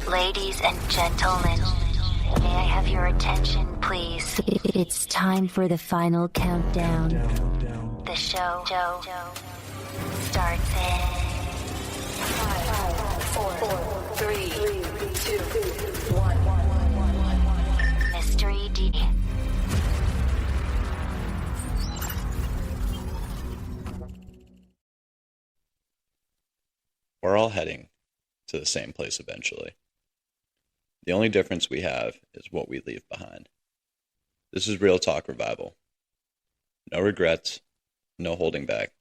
Ladies and gentlemen, may I have your attention, please? It's time for the final countdown. The show starts in 5, 4, 3, 2, 1. Mystery D. We're all heading to the same place eventually. The only difference we have is what we leave behind. This is Real Talk Revival. No regrets, no holding back.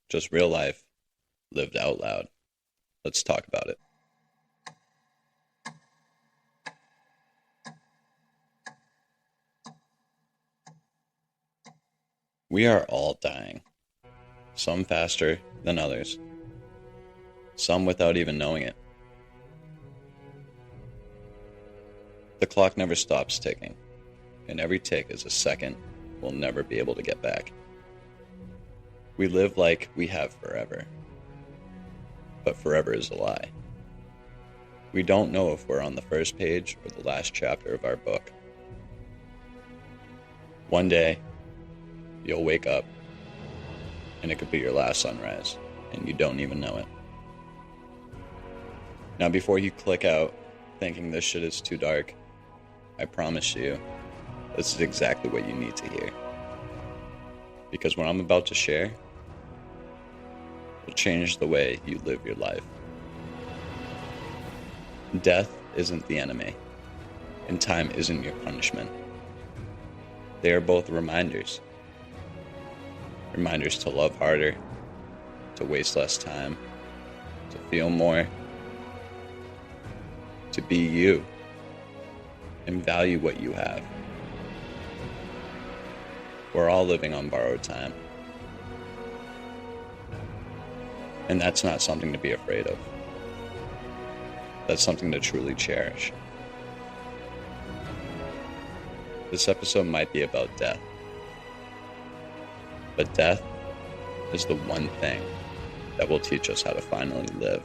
Just real life, lived out loud. Let's talk about it. We are all dying. Some faster than others. Some without even knowing it. The clock never stops ticking, and every tick is a second we'll never be able to get back. We live like we have forever, but forever is a lie. We don't know if we're on the first page or the last chapter of our book. One day, you'll wake up, and it could be your last sunrise, and you don't even know it. Now, before you click out thinking this shit is too dark, I promise you, this is exactly what you need to hear. Because what I'm about to share will change the way you live your life. Death isn't the enemy, and time isn't your punishment. They are both reminders. Reminders to love harder, to waste less time, to feel more, to be you, and value what you have. We're all living on borrowed time. And that's not something to be afraid of. That's something to truly cherish. This episode might be about death. But death is the one thing that will teach us how to finally live.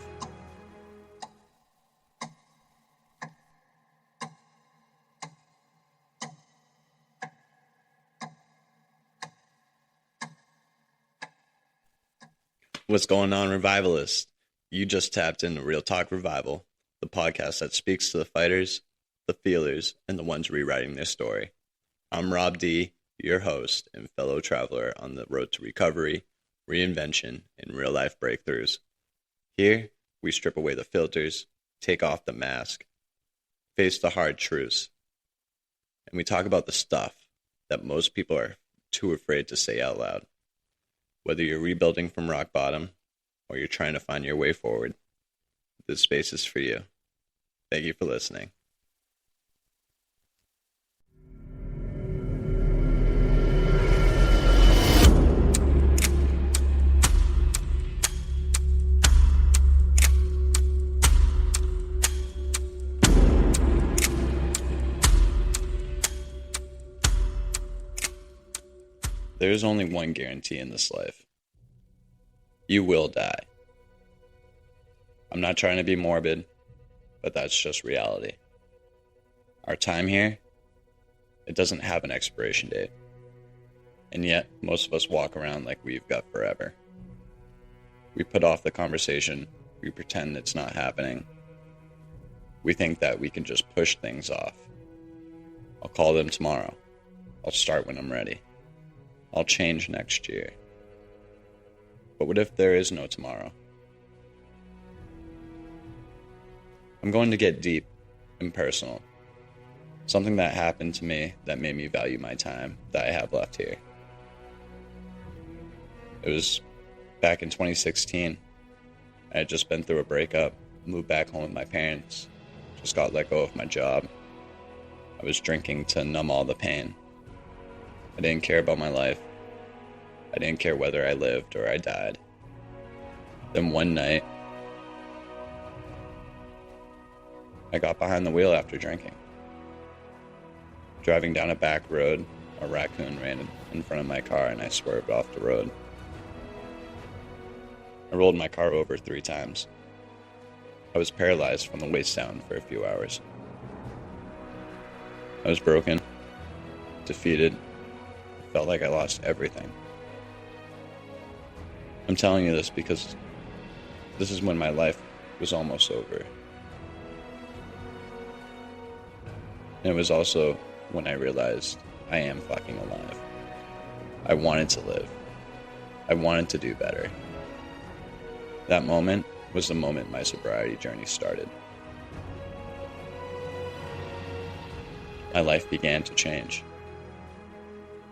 What's going on, Revivalists? You just tapped into Real Talk Revival, the podcast that speaks to the fighters, the feelers, and the ones rewriting their story. I'm Rob.D, your host and fellow traveler on the road to recovery, reinvention, and real-life breakthroughs. Here, we strip away the filters, take off the mask, face the hard truths, and we talk about the stuff that most people are too afraid to say out loud. Whether you're rebuilding from rock bottom or you're trying to find your way forward, this space is for you. Thank you for listening. There's only one guarantee in this life. You will die. I'm not trying to be morbid, but that's just reality. Our time here, it doesn't have an expiration date. And yet, most of us walk around like we've got forever. We put off the conversation. We pretend it's not happening. We think that we can just push things off. I'll call them tomorrow. I'll start when I'm ready. I'll change next year. But what if there is no tomorrow? I'm going to get deep and personal. Something that happened to me that made me value my time that I have left here. It was back in 2016. I had just been through a breakup, moved back home with my parents, just got let go of my job. I was drinking to numb all the pain. I didn't care about my life. I didn't care whether I lived or I died. Then one night, I got behind the wheel after drinking. Driving down a back road, a raccoon ran in front of my car and I swerved off the road. I rolled my car over 3 times. I was paralyzed from the waist down for a few hours. I was broken, defeated, felt like I lost everything. I'm telling you this because this is when my life was almost over. And it was also when I realized I am fucking alive. I wanted to live. I wanted to do better. That moment was the moment my sobriety journey started. My life began to change.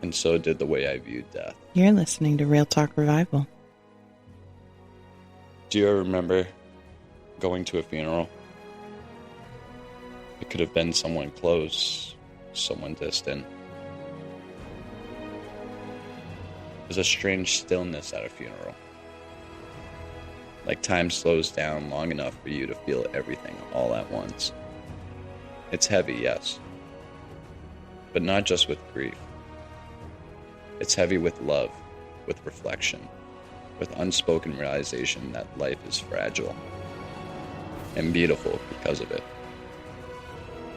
And so did the way I viewed death. You're listening to Real Talk Revival. Do you ever remember going to a funeral? It could have been someone close, someone distant. There's a strange stillness at a funeral. Like time slows down long enough for you to feel everything all at once. It's heavy, yes. But not just with grief. It's heavy with love, with reflection, with unspoken realization that life is fragile and beautiful because of it.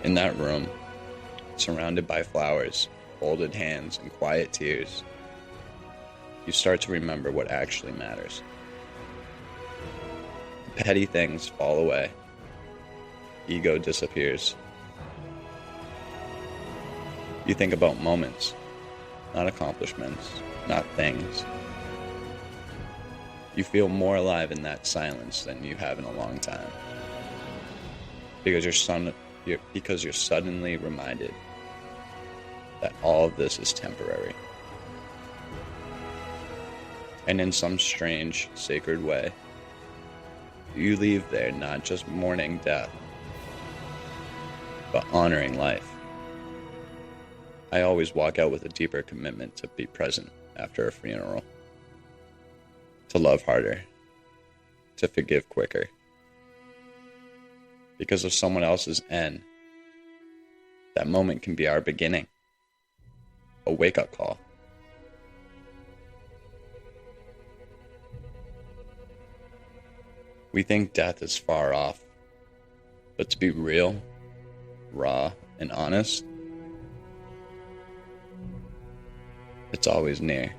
In that room, surrounded by flowers, folded hands, and quiet tears, you start to remember what actually matters. The petty things fall away. Ego disappears. You think about moments, not accomplishments, not things. You feel more alive in that silence than you have in a long time. Because you're suddenly reminded that all of this is temporary. And in some strange, sacred way, you leave there not just mourning death, but honoring life. I always walk out with a deeper commitment to be present after a funeral, to love harder, to forgive quicker. Because of someone else's end, that moment can be our beginning, a wake-up call. We think death is far off, but to be real, raw, and honest, it's always near.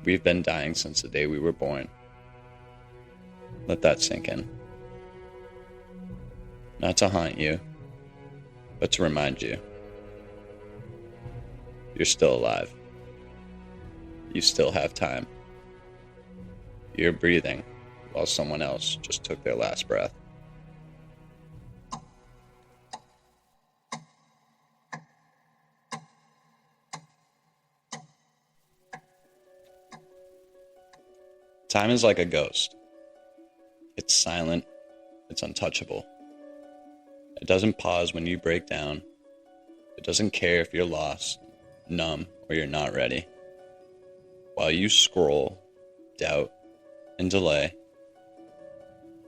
We've been dying since the day we were born. Let that sink in. Not to haunt you, but to remind you. You're still alive. You still have time. You're breathing while someone else just took their last breath. Time is like a ghost. It's silent. It's untouchable. It doesn't pause when you break down. It doesn't care if you're lost, numb, or you're not ready. While you scroll, doubt, and delay,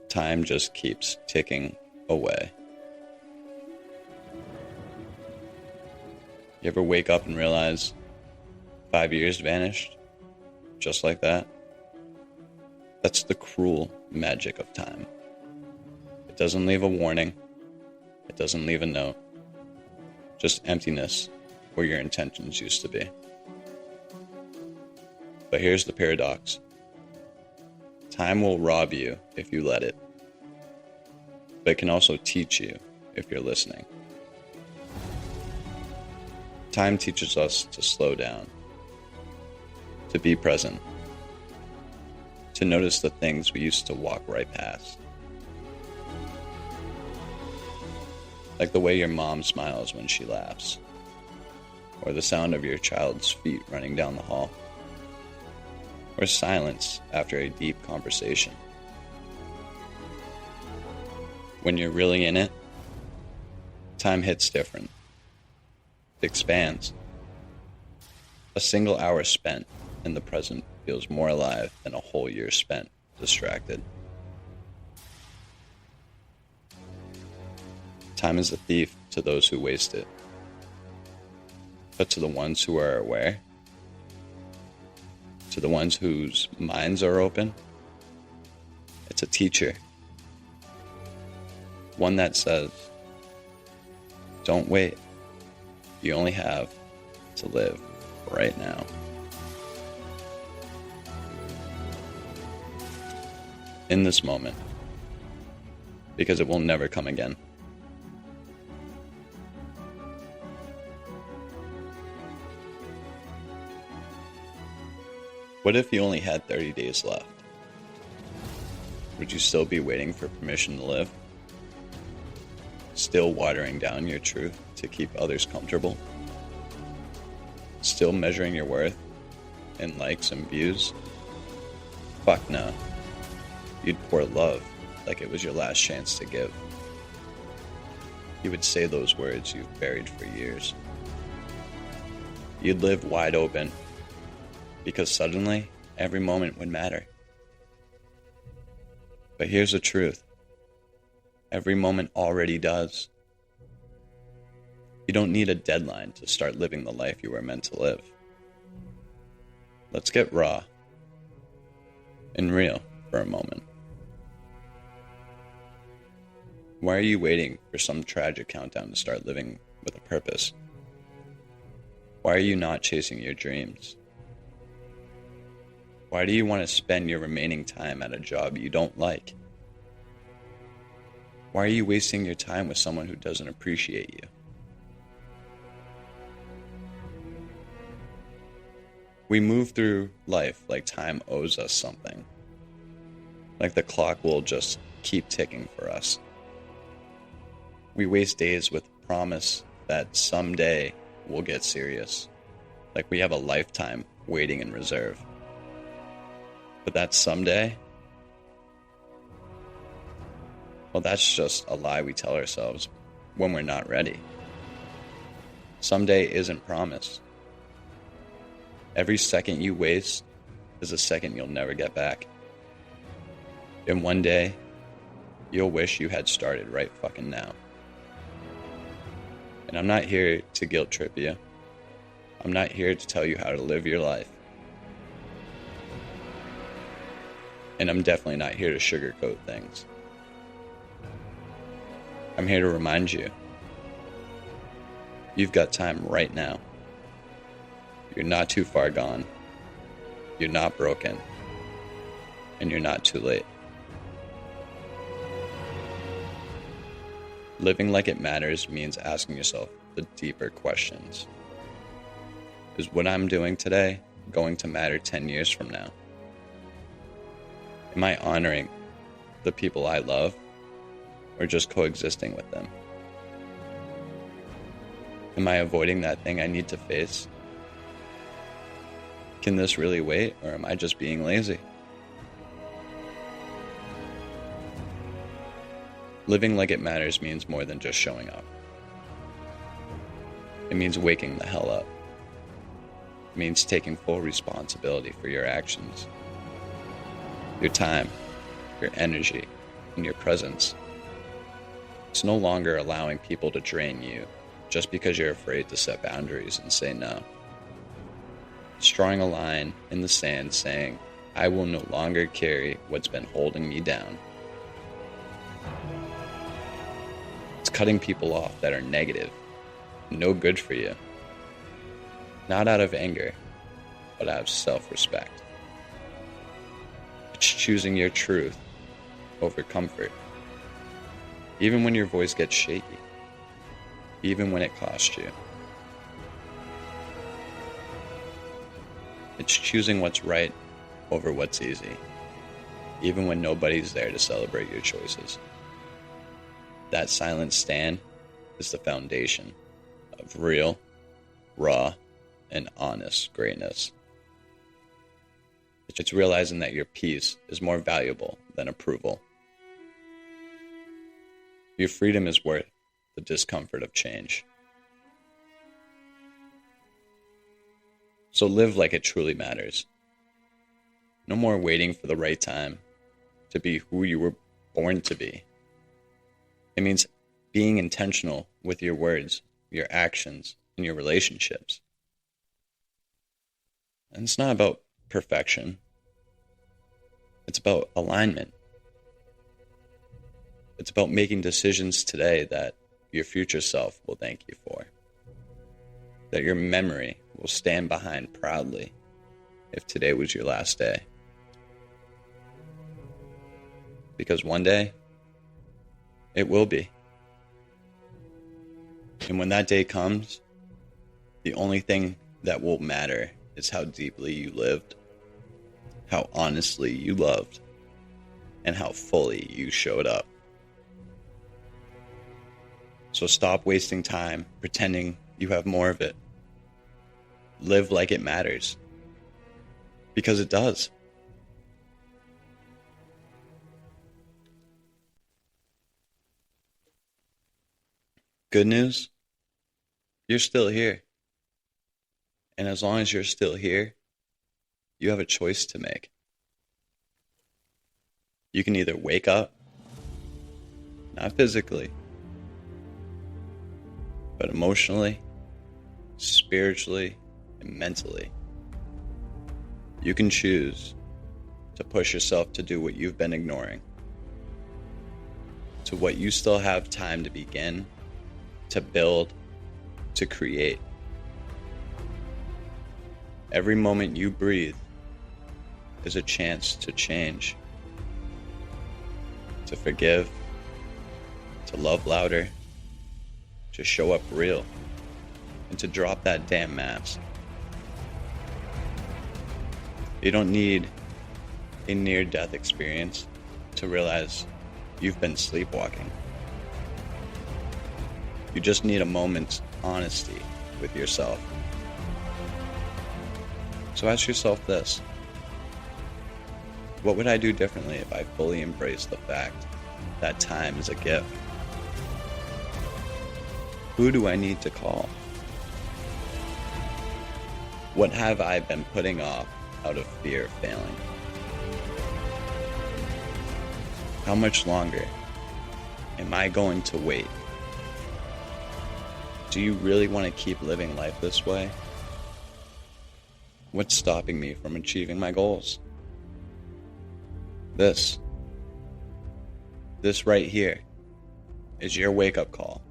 time just keeps ticking away. You ever wake up and realize 5 years vanished? Just like that? That's the cruel magic of time. It doesn't leave a warning. It doesn't leave a note. Just emptiness where your intentions used to be. But here's the paradox. Time will rob you if you let it. But it can also teach you if you're listening. Time teaches us to slow down, to be present, to notice the things we used to walk right past. Like the way your mom smiles when she laughs, or the sound of your child's feet running down the hall, or silence after a deep conversation. When you're really in it, time hits different. It expands. A single hour spent in the present feels more alive than a whole year spent distracted. Time is a thief to those who waste it. But to the ones who are aware, to the ones whose minds are open, it's a teacher One that says, don't wait. You only have to live right now. In this moment, because it will never come again. What if you only had 30 days left? Would you still be waiting for permission to live? Still watering down your truth to keep others comfortable? Still measuring your worth in likes and views? Fuck no. You'd pour love like it was your last chance to give. You would say those words you've buried for years. You'd live wide open, because suddenly every moment would matter. But here's the truth. Every moment already does. You don't need a deadline to start living the life you were meant to live. Let's get raw and real for a moment. Why are you waiting for some tragic countdown to start living with a purpose? Why are you not chasing your dreams? Why do you want to spend your remaining time at a job you don't like? Why are you wasting your time with someone who doesn't appreciate you? We move through life like time owes us something. Like the clock will just keep ticking for us. We waste days with the promise that someday we'll get serious. Like we have a lifetime waiting in reserve. But that someday, well, that's just a lie we tell ourselves when we're not ready. Someday isn't promised. Every second you waste is a second you'll never get back. And one day, you'll wish you had started right fucking now. And I'm not here to guilt trip you. I'm not here to tell you how to live your life. And I'm definitely not here to sugarcoat things. I'm here to remind you, you've got time right now. You're not too far gone. You're not broken. And you're not too late. Living like it matters means asking yourself the deeper questions. Is what I'm doing today going to matter 10 years from now? Am I honoring the people I love or just coexisting with them? Am I avoiding that thing I need to face? Can this really wait, or am I just being lazy? Living like it matters means more than just showing up. It means waking the hell up. It means taking full responsibility for your actions, your time, your energy, and your presence. It's no longer allowing people to drain you just because you're afraid to set boundaries and say no. It's drawing a line in the sand saying, I will no longer carry what's been holding me down. It's cutting people off that are negative, no good for you. Not out of anger, but out of self-respect. It's choosing your truth over comfort. Even when your voice gets shaky. Even when it costs you. It's choosing what's right over what's easy. Even when nobody's there to celebrate your choices. That silent stand is the foundation of real, raw, and honest greatness. It's realizing that your peace is more valuable than approval. Your freedom is worth the discomfort of change. So live like it truly matters. No more waiting for the right time to be who you were born to be. It means being intentional with your words, your actions, and your relationships. And it's not about perfection. It's about alignment. It's about making decisions today that your future self will thank you for, that your memory will stand behind proudly if today was your last day. Because one day, it will be. And when that day comes, the only thing that will matter is how deeply you lived, how honestly you loved, and how fully you showed up. So stop wasting time pretending you have more of it. Live like it matters. Because it does. Good news? You're still here. And as long as you're still here, you have a choice to make. You can either wake up, not physically, but emotionally, spiritually, and mentally. You can choose to push yourself to do what you've been ignoring, to what you still have time to begin, to build, to create. Every moment you breathe is a chance to change, to forgive, to love louder, to show up real, and to drop that damn mask. You don't need a near-death experience to realize you've been sleepwalking. You just need a moment's honesty with yourself. So ask yourself this: what would I do differently if I fully embraced the fact that time is a gift? Who do I need to call? What have I been putting off out of fear of failing? How much longer am I going to wait? Do you really want to keep living life this way? What's stopping me from achieving my goals? This right here is your wake-up call.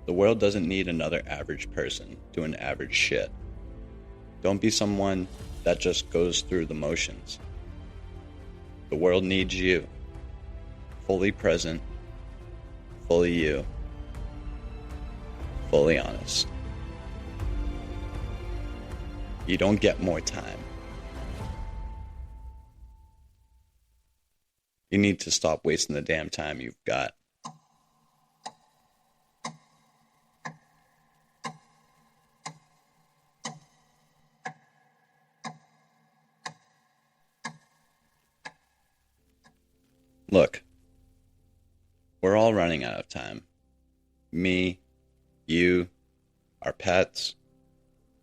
The world doesn't need another average person doing average shit. Don't be someone that just goes through the motions. The world needs you. Fully present, fully you, fully honest. You don't get more time. You need to stop wasting the damn time you've got. Look, we're all running out of time. Me, you, our pets,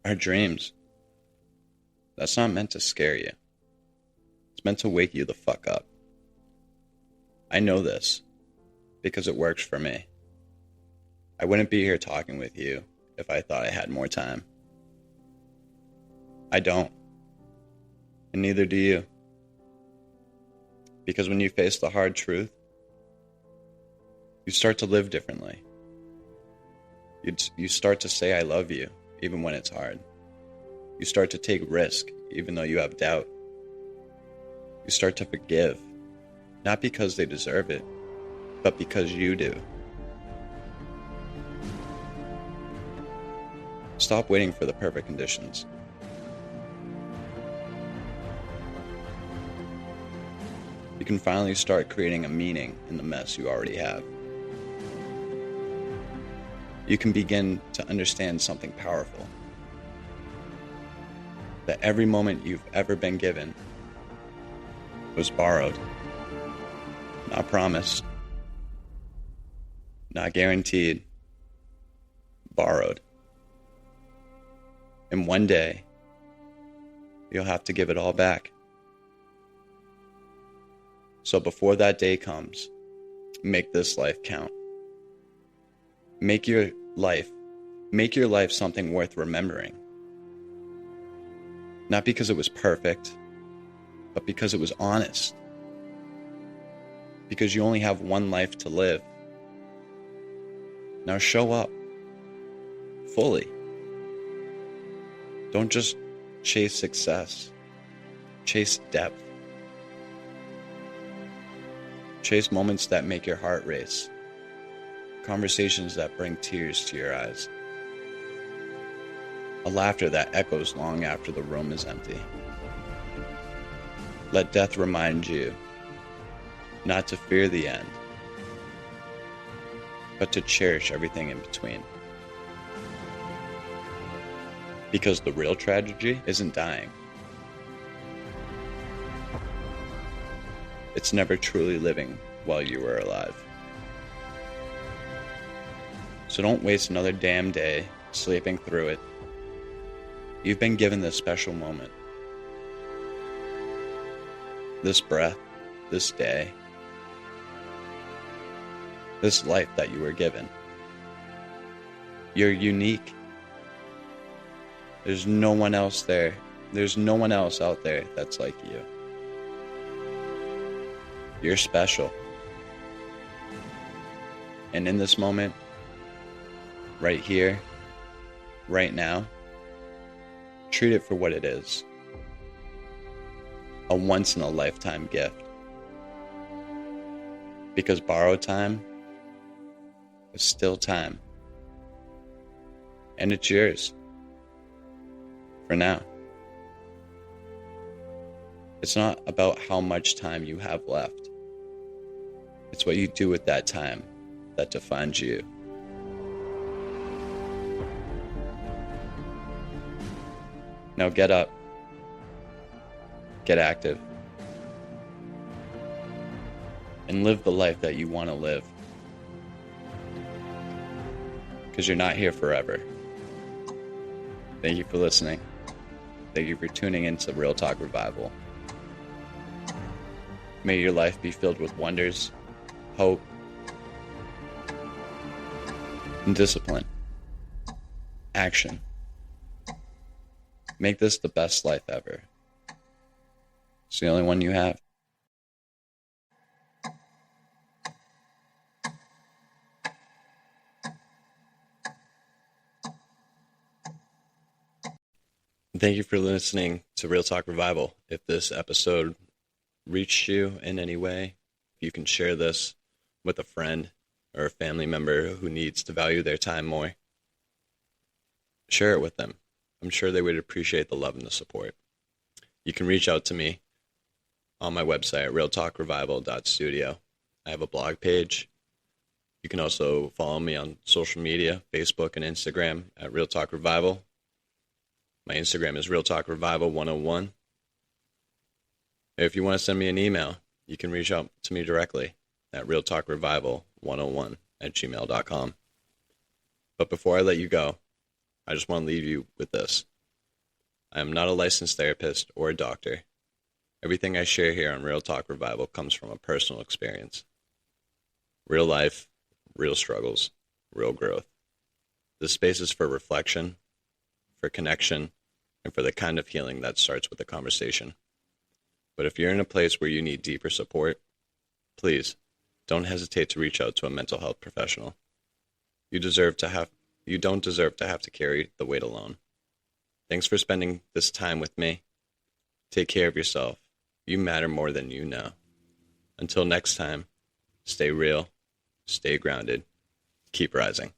our dreams. That's not meant to scare you. It's meant to wake you the fuck up. I know this because it works for me. I wouldn't be here talking with you if I thought I had more time. I don't. And neither do you. Because when you face the hard truth, you start to live differently. You start to say I love you, even when it's hard. You start to take risk, even though you have doubt. You start to forgive, not because they deserve it, but because you do. Stop waiting for the perfect conditions. You can finally start creating a meaning in the mess you already have. You can begin to understand something powerful. That every moment you've ever been given was borrowed, not promised, not guaranteed, borrowed. And one day, you'll have to give it all back. So before that day comes, make this life count. Make your life something worth remembering. Not because it was perfect, but because it was honest. because you only have one life to live. Now show up fully. Don't just chase success. Chase depth. Chase moments that make your heart race. Conversations that bring tears to your eyes. A laughter that echoes long after the room is empty. Let death remind you not to fear the end, but to cherish everything in between. Because the real tragedy isn't dying. It's never truly living while you were alive. So don't waste another damn day sleeping through it. You've been given this special moment. This breath, this day, this life that you were given. You're unique. There's no one else there. There's no one else out there that's like you. You're special. And in this moment, right here, right now, treat it for what it is. A once-in-a-lifetime gift. Because borrowed time is still time. And it's yours. For now. It's not about how much time you have left. It's what you do with that time that defines you. Now get up. Get active. And live the life that you want to live. Because you're not here forever. Thank you for listening. Thank you for tuning into Real Talk Revival. May your life be filled with wonders, hope, and discipline. Action. Make this the best life ever. It's the only one you have. Thank you for listening to Real Talk Revival. If this episode reached you in any way, you can share this with a friend or a family member who needs to value their time more. Share it with them. I'm sure they would appreciate the love and the support. You can reach out to me on my website, realtalkrevival.studio. I have a blog page. You can also follow me on social media, Facebook and Instagram at Real Talk Revival. My Instagram is Real Talk Revival 101. If you want to send me an email, you can reach out to me directly at realtalkrevival101@gmail.com. But before I let you go, I just want to leave you with this. I am not a licensed therapist or a doctor. Everything I share here on Real Talk Revival comes from a personal experience. Real life, real struggles, real growth. This space is for reflection, for connection, and for the kind of healing that starts with a conversation. But if you're in a place where you need deeper support, please don't hesitate to reach out to a mental health professional. You don't deserve to have to carry the weight alone. Thanks for spending this time with me. Take care of yourself. You matter more than you know. Until next time, stay real, stay grounded, keep rising.